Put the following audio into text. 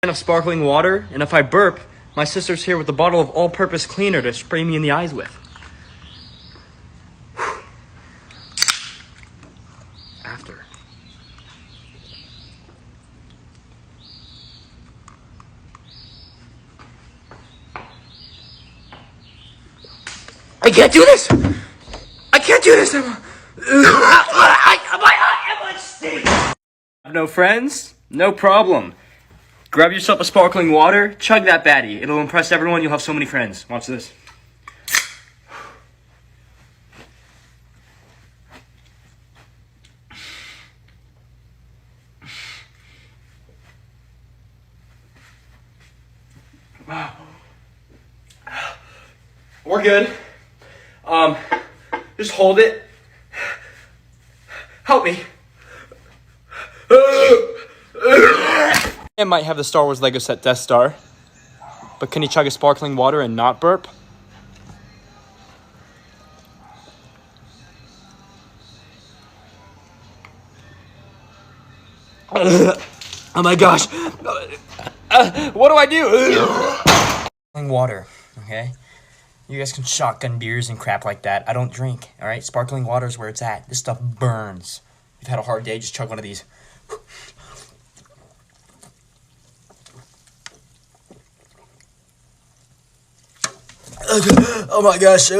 Of sparkling water, and if I burp, my sister's here with a bottle of all-purpose cleaner to spray me in the eyes with. After. I can't do this! I can't do this, Emma! Emma stinks! No friends? No problem. Grab yourself a sparkling water, chug that baddie. It'll impress everyone, you'll have so many friends. Watch this. We're good. Just hold it. Help me. It might have the Star Wars Lego set Death Star, but can he chug a sparkling water and not burp? Oh my gosh. What do I do? Sparkling water, okay? You guys can shotgun beers and crap like that. I don't drink, all right? Sparkling water is where it's at. This stuff burns. If you've had a hard day, just chug one of these. Oh my gosh.